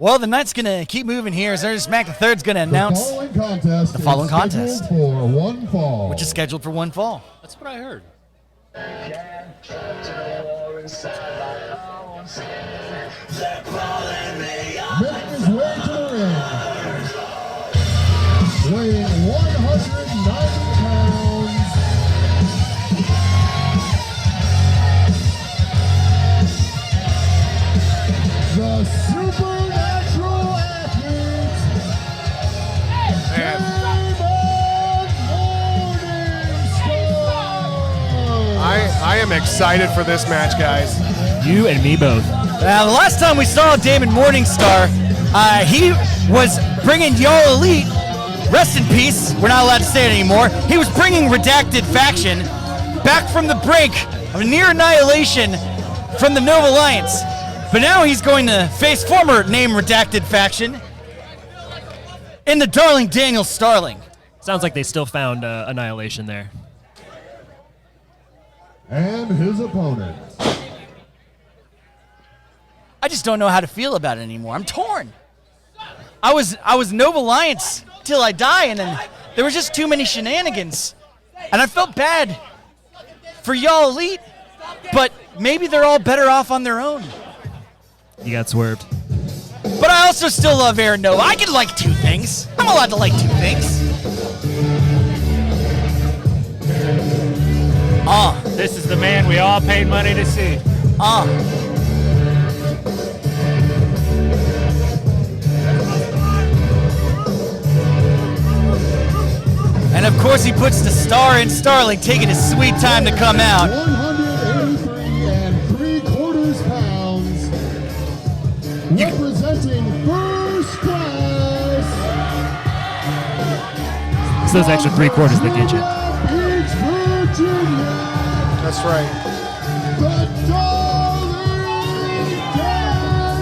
Well, the night's going to keep moving here as Ernest Mac III's going to announce the following contest, for one fall. which is scheduled for one fall. That's what I heard. Making his way to the ring, weighing 190 pounds, the supernatural athlete, Daemon Morningstar. I am excited for this match, guys. You and me both. Now, the last time we saw Daemon Morningstar, he was bringing Y'all Elite, rest in peace, we're not allowed to say it anymore, he was bringing Redacted Faction back from the brink of near annihilation from the Nova Alliance. But now he's going to face former name Redacted Faction in the Darling Daniel Starling. Sounds like they still found Annihilation there. And his opponent. I just don't know how to feel about it anymore. I'm torn. I was Nova Alliance till I die, and then there was just too many shenanigans. And I felt bad for Y'all Elite, but maybe they're all better off on their own. You got swerved. But I also still love Aaron Nova. I can like two things. I'm allowed to like two things. This is the man we all paid money to see. And of course he puts the star in Starling, taking his sweet time to come out. 183 3/4 pounds, representing first class. It's those extra 3/4 that get you. Beach, Virginia, That's right. the Darling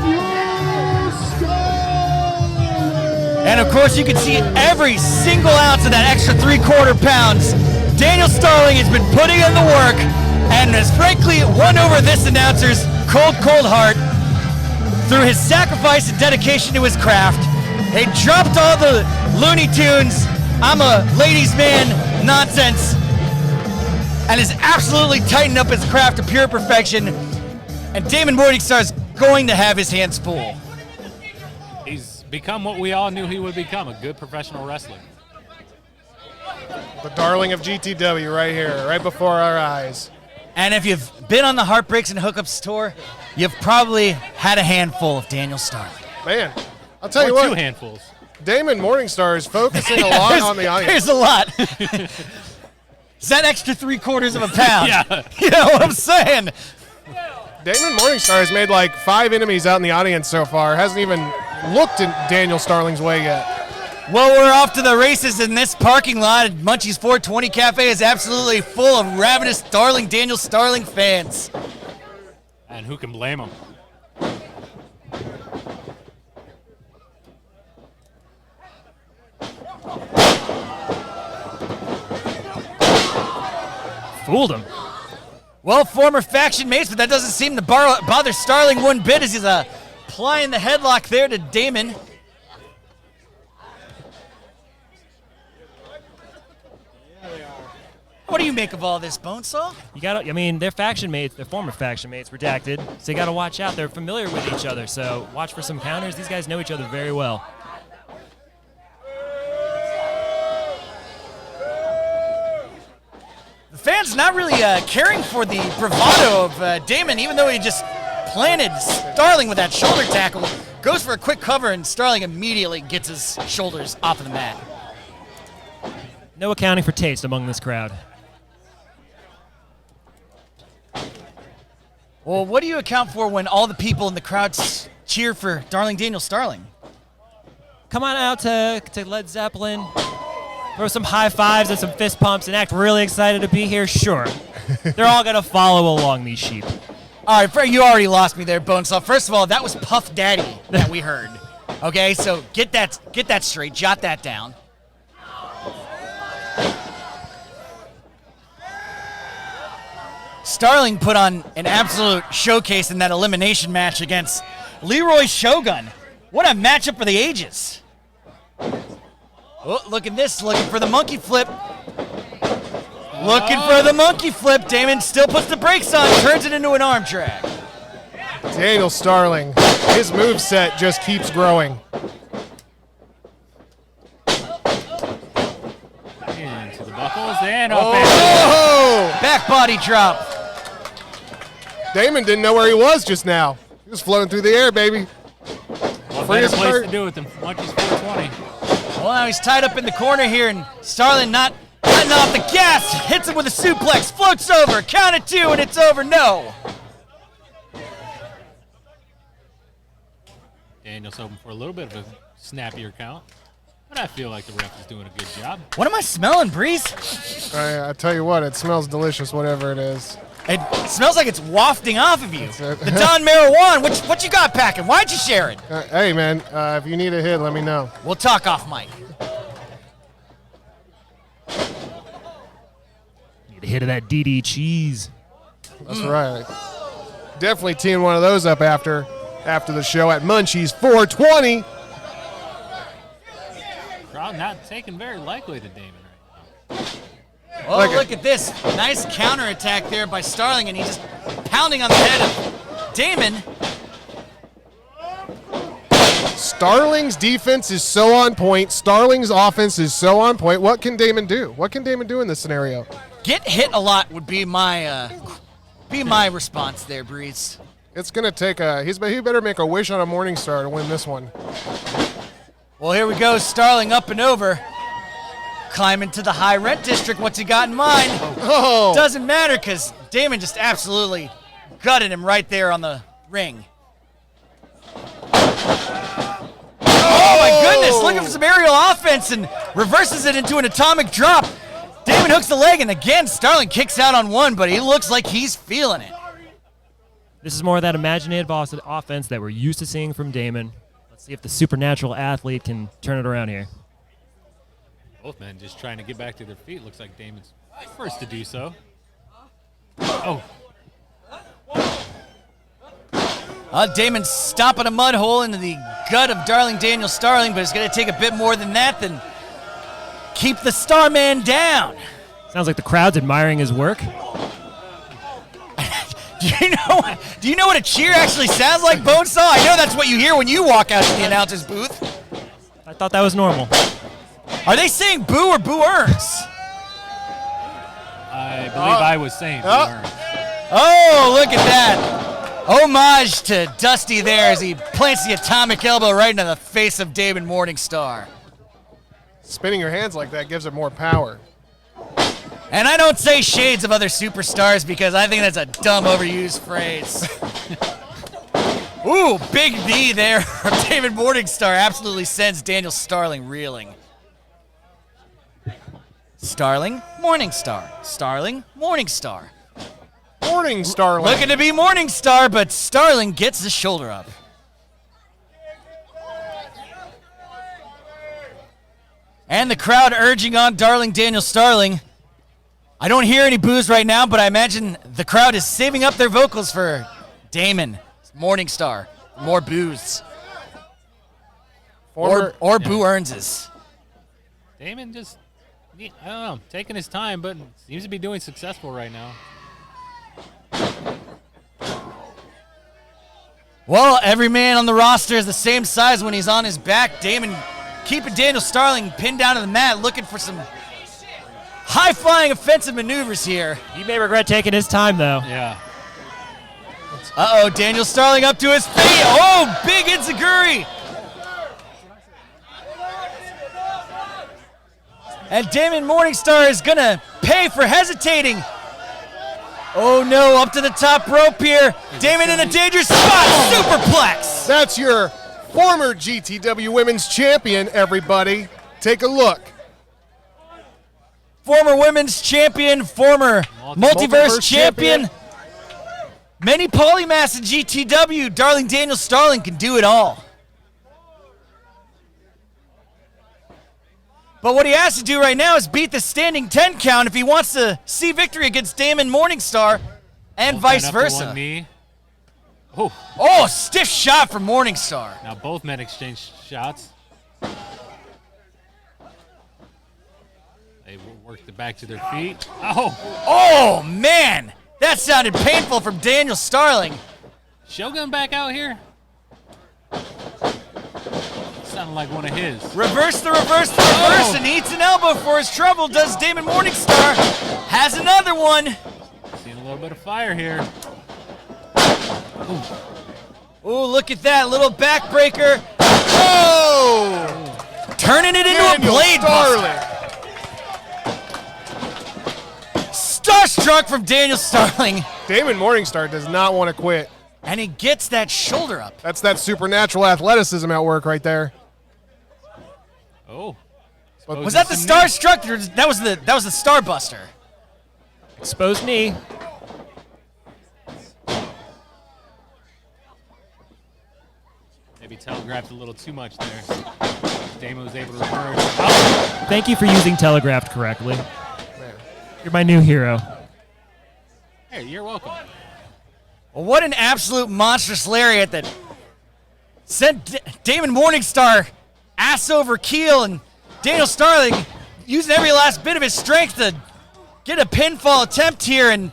Daniel Starling. And of course you can see every single ounce of that extra 3/4 pounds. Daniel Starling has been putting in the work and has frankly won over this announcer's cold heart through his sacrifice and dedication to his craft. He dropped all the Looney Tunes, I'm a ladies' man nonsense, and has absolutely tightened up his craft to pure perfection. And Daemon Morningstar is going to have his hands full. He's become what we all knew he would become, a good professional wrestler. The darling of GTW right here, right before our eyes. And if you've been on the Heartbreaks and Hookups tour, you've probably had a handful of Daniel Starling. Man, I'll tell you Or what. 2 handfuls. Damon Morningstar is focusing a lot on the audience. There's a lot. Is that extra 3/4 of a pound? Yeah. You know what I'm saying? Damon Morningstar has made like 5 enemies out in the audience so far. Hasn't even looked at Daniel Starling's way yet. Well, we're off to the races in this parking lot. Munchies 420 Cafe is absolutely full of ravenous Darling Daniel Starling fans. And who can blame him? Fooled him. Well, former faction mates, but that doesn't seem to bother Starling one bit as he's applying the headlock there to Daemon. What do you make of all this, Bonesaw? You gotta. I mean, they're faction mates. They're former faction mates, redacted. So you gotta watch out. They're familiar with each other. So watch for some counters. These guys know each other very well. The fans not really caring for the bravado of Daemon, even though he just planted Starling with that shoulder tackle. Goes for a quick cover, and Starling immediately gets his shoulders off of the mat. No accounting for taste among this crowd. Well, what do you account for when all the people in the crowd cheer for Darling Daniel Starling? Come on out to Led Zeppelin. Throw some high fives and some fist pumps and act really excited to be here. Sure. They're all going to follow along, these sheep. All right, you already lost me there, Bonesaw. First of all, that was Puff Daddy that we heard. Okay, so get that straight. Jot that down. Starling put on an absolute showcase in that elimination match against Leroy Shogun. What a matchup for the ages. Oh, look at this. Looking for the monkey flip. Looking for the monkey flip. Daemon still puts the brakes on, turns it into an arm drag. Daniel Starling, his moveset just keeps growing. Into the buckles and up. Oh! Back body drop. Daemon didn't know where he was just now. He was floating through the air, baby. What Free better as place bird. to do it than Munchies 420? Well, now he's tied up in the corner here, and Starling not letting off the gas. Hits him with a suplex, floats over, count of 2, and it's over. No. Daniel's hoping for a little bit of a snappier count, but I feel like the ref is doing a good job. What am I smelling, Breeze? I tell you what, it smells delicious, whatever it is. It smells like it's wafting off of you. That's it. The Don Marijuana. What you got packing? Why'd you share it? Hey, man, if you need a hit, let me know. We'll talk off mic. Need a hit of that DD cheese. That's right. Definitely teeing one of those up after the show at Munchies 420. Crowd not taking very likely to Daemon right now. Oh, Like look at this. Nice counterattack there by Starling, and he's just pounding on the head of Daemon. Starling's defense is so on point. Starling's offense is so on point. What can Daemon do? What can Daemon do in this scenario? Get hit a lot would be my response there, Breeze. It's going to take he better make a wish on a Morningstar to win this one. Well, here we go. Starling up and over. Climbing to the high rent district. What's he got in mind? Oh! Doesn't matter because Daemon just absolutely gutted him right there on the ring. Oh my goodness, looking for some aerial offense and reverses it into an atomic drop. Daemon hooks the leg, and again, Starling kicks out on one, but he looks like he's feeling it. This is more of that imaginative offense that we're used to seeing from Daemon. Let's see if the supernatural athlete can turn it around here. Both men just trying to get back to their feet. Looks like Daemon's first to do so. Oh, Daemon's stomping a mud hole into the gut of darling Daniel Starling, but it's going to take a bit more than that than keep the Starman down. Sounds like the crowd's admiring his work. Do you know what a cheer actually sounds like, Bonesaw? I know that's what you hear when you walk out to the announcer's booth. I thought that was normal. Are they saying boo or boo earns? I believe I was saying. Oh, look at that. Homage to Dusty there as he plants the atomic elbow right into the face of Daemon Morningstar. Spinning your hands like that gives it more power. And I don't say shades of other superstars because I think that's a dumb overused phrase. Ooh, big knee there from Daemon Morningstar absolutely sends Daniel Starling reeling. Starling, Morningstar. Starling, Morningstar. Morning, Starling. Looking to be Morningstar, but Starling gets the shoulder up. And the crowd urging on darling Daniel Starling. I don't hear any boos right now, but I imagine the crowd is saving up their vocals for Daemon Morningstar. More boos. Or boo earnses. Daemon just, I don't know, taking his time, but seems to be doing successful right now. Well, every man on the roster is the same size when he's on his back. Daemon keeping Daniel Starling pinned down to the mat, looking for some high-flying offensive maneuvers here. He may regret taking his time, though. Yeah. Uh-oh, Daniel Starling up to his feet. Oh, big enziguri. And Daemon Morningstar is going to pay for hesitating. Oh, no, up to the top rope here. Daemon in a dangerous spot. Superplex. That's your former GTW Women's Champion, everybody. Take a look. Former women's champion, former multiverse champion. Many polymaths in GTW. Darling Daniel Starling can do it all. But what he has to do right now is beat the standing 10 count if he wants to see victory against Daemon Morningstar and Both vice men up to versa. one knee. Oh, stiff shot from Morningstar. Now both men exchange shots. They worked it back to their feet. Oh, man. That sounded painful from Daniel Starling. Shogun back out here? Sounded like one of his. Reverse the reverse the reverse, and he eats an elbow for his trouble. Does Daemon Morningstar. Has another one. Seeing a little bit of fire here. Ooh, look at that little backbreaker. Oh! Turning it into a blade buster. Starstruck from Daniel Starling. Daemon Morningstar does not want to quit. And he gets that shoulder up. That's that supernatural athleticism at work right there. Oh. Was that the Starstruck? Or that was the Starbuster. Exposed knee. Maybe telegraphed a little too much there. Daemon was able to reverse. Thank you for using telegraphed correctly. You're my new hero. Hey, you're welcome. Well, what an absolute monstrous lariat that sent Daemon Morningstar ass over keel, and Daniel Starling using every last bit of his strength to get a pinfall attempt here, and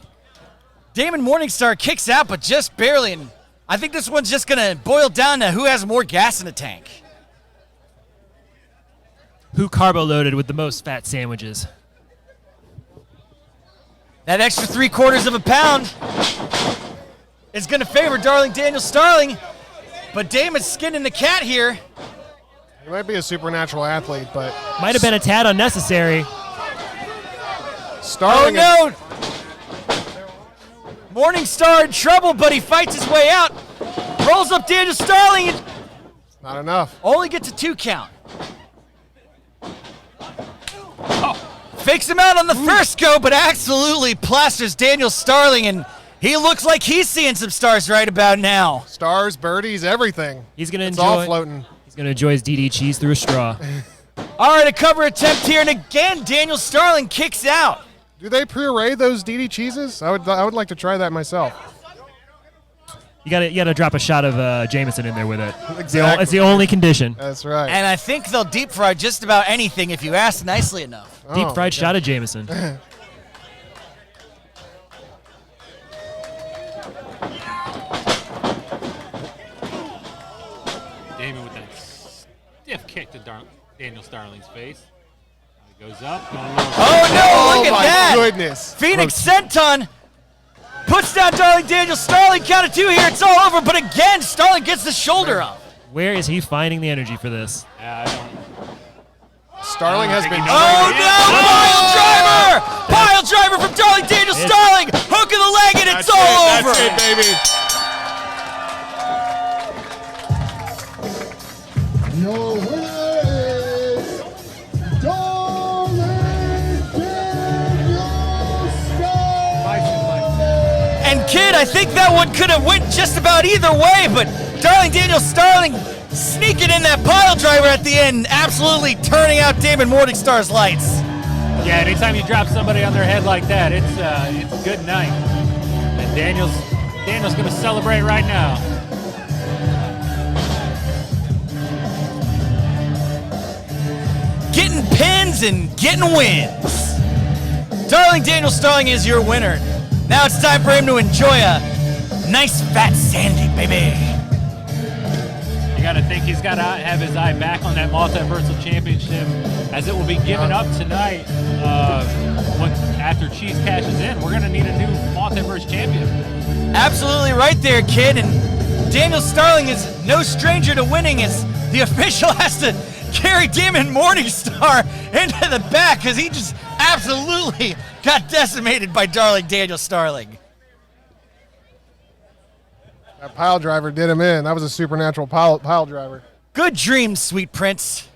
Daemon Morningstar kicks out, but just barely, and I think this one's just going to boil down to who has more gas in the tank. Who carbo loaded with the most fat sandwiches? That extra 3/4 of a pound is going to favor darling Daniel Starling, but Damon's skinning the cat here. He might be a supernatural athlete, but Might have been a tad unnecessary. Starling. Oh, no! Morningstar in trouble, but he fights his way out. Rolls up Daniel Starling and Not enough. only gets a 2 count. Fakes him out on the first go, but absolutely plasters Daniel Starling, and he looks like he's seeing some stars right about now. Stars, birdies, everything. He's gonna It's enjoy. all floating. He's gonna enjoy his DD cheese through a straw. All right, a cover attempt here, and again, Daniel Starling kicks out. Do they puree those DD cheeses? I would like to try that myself. You gotta drop a shot of Jameson in there with it. Exactly. It's the only condition. That's right. And I think they'll deep fry just about anything if you ask nicely enough. Deep fried okay. shot of Jameson. Daemon with that stiff kick to Daniel Starling's face. He goes up. Going a little Oh, no, look at my that. goodness. Phoenix Senton puts down darling Daniel Starling. Count of 2 here. It's all over. But again, Starling gets the shoulder up. Where is he finding the energy for this? I don't. Starling has been. Oh, no. Pile driver. Pile driver from darling Daniel Starling. Hook of the leg, and it's all over. That's it, baby. Your winner is Darling Daniel Starling. And kid, I think that one could have went just about either way, but darling Daniel Starling sneaking in that pile driver at the end, absolutely turning out Daemon Morningstar's lights. Yeah, anytime you drop somebody on their head like that, it's a good night. And Daniel's gonna celebrate right now. Getting pins and getting wins. Darling Daniel Starling is your winner. Now it's time for him to enjoy a nice fat sandy, baby. You got to think he's got to have his eye back on that Multiversal Championship, as it will be given up tonight. After Cheese cashes in, we're going to need a new Multiverse champion. Absolutely right there, kid. And Daniel Starling is no stranger to winning, as the official has to carry Daemon Morningstar into the back because he just absolutely got decimated by darling Daniel Starling. That pile driver did him in. That was a supernatural pile driver. Good dreams, sweet prince.